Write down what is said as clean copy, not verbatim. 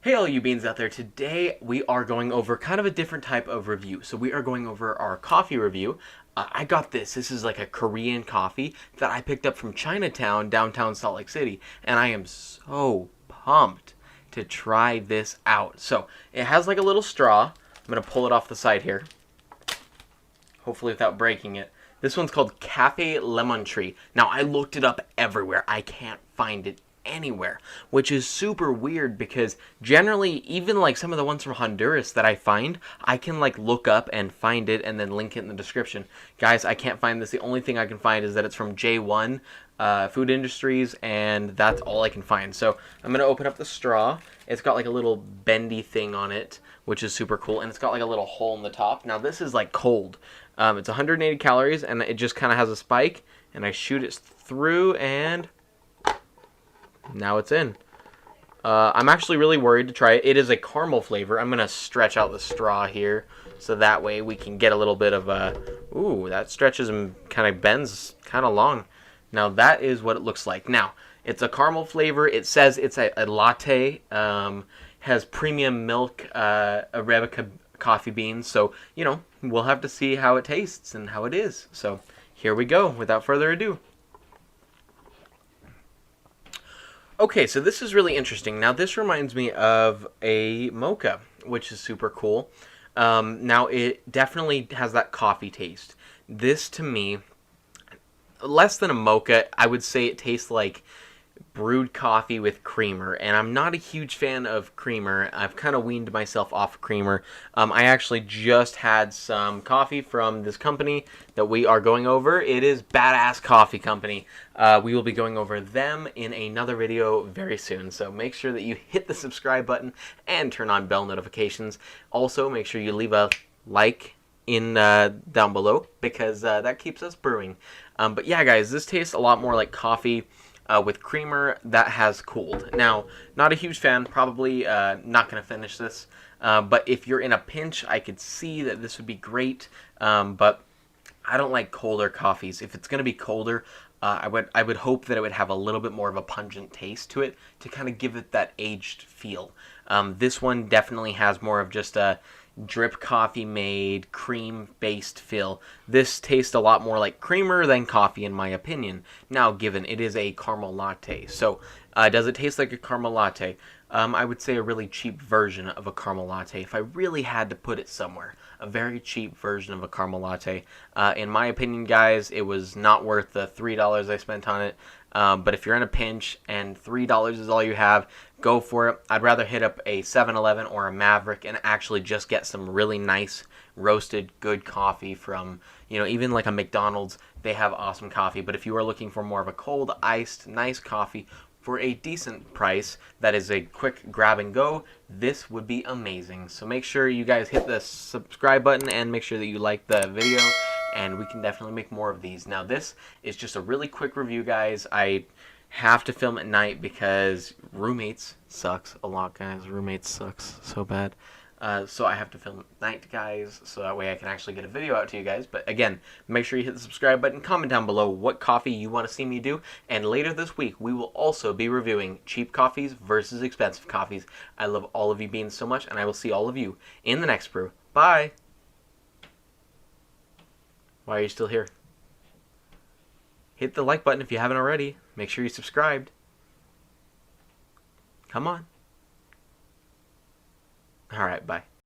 Hey all you beans out there, today we are going over kind of a different type of review. So we are going over our coffee review. I got this is like a Korean coffee that I picked up from Chinatown, downtown Salt Lake City. And I am so pumped to try this out. So it has like a little straw. I'm going to pull it off the side here, hopefully without breaking it. This one's called Cafe Lemon Tree. Now I looked it up everywhere. I can't find it anywhere, which is super weird because generally even like some of the ones from Honduras that I find, I can like look up and find it and then link it in the description. Guys, I can't find this. The only thing I can find is that it's from J1 Food Industries, and that's all I can find. So I'm gonna open up the straw. It's got like a little bendy thing on it, which is super cool, and it's got like a little hole in the top. Now this is like cold. It's 180 calories, and it just kind of has a spike, and I shoot it through, and now it's in. I'm actually really worried to try it. It is a caramel flavor. I'm going to stretch out the straw here so that way we can get a little bit of a... Ooh, that stretches and kind of bends kind of long. Now that is what it looks like. Now, it's a caramel flavor. It says it's a latte. Has premium milk, Arabica coffee beans. So, you know, we'll have to see how it tastes and how it is. So, here we go. Without further ado. Okay, so this is really interesting. Now, this reminds me of a mocha, which is super cool. Now, it definitely has that coffee taste. This, to me, less than a mocha, I would say it tastes like brewed coffee with creamer, and I'm not a huge fan of creamer. I've kind of weaned myself off creamer. I actually just had some coffee from this company that we are going over. It is Badass Coffee Company. We will be going over them in another video very soon, so make sure that you hit the subscribe button and turn on bell notifications. Also, make sure you leave a like in down below, because that keeps us brewing. But yeah, guys, this tastes a lot more like coffee with creamer that has cooled. Now, not a huge fan, probably not going to finish this, but if you're in a pinch, I could see that this would be great, but I don't like colder coffees. If it's going to be colder, I would hope that it would have a little bit more of a pungent taste to it to kind of give it that aged feel. This one definitely has more of just a drip coffee made cream based feel. This tastes a lot more like creamer than coffee in my opinion. Now, given it is a caramel latte, so does it taste like a caramel latte? I would say a really cheap version of a caramel latte. If I really had to put it somewhere, a very cheap version of a caramel latte. In my opinion, guys, it was not worth the $3 I spent on it. But if you're in a pinch and $3 is all you have, go for it. I'd rather hit up a 7-Eleven or a Maverick and actually just get some really nice roasted good coffee from, you know, even like a McDonald's. They have awesome coffee. But if you are looking for more of a cold, iced, nice coffee for a decent price that is a quick grab and go, this would be amazing. So make sure you guys hit the subscribe button and make sure that you like the video, and we can definitely make more of these. Now, this is just a really quick review, guys. I have to film at night because roommates sucks a lot, guys. Roommates sucks so bad. So I have to film at night, guys, so that way I can actually get a video out to you guys. But again, make sure you hit the subscribe button, comment down below what coffee you want to see me do, and later this week we will also be reviewing cheap coffees versus expensive coffees. I love all of you beans so much, and I will see all of you in the next brew. Bye! Why are you still here? Hit the like button if you haven't already. Make sure you subscribed. Come on. Alright, bye.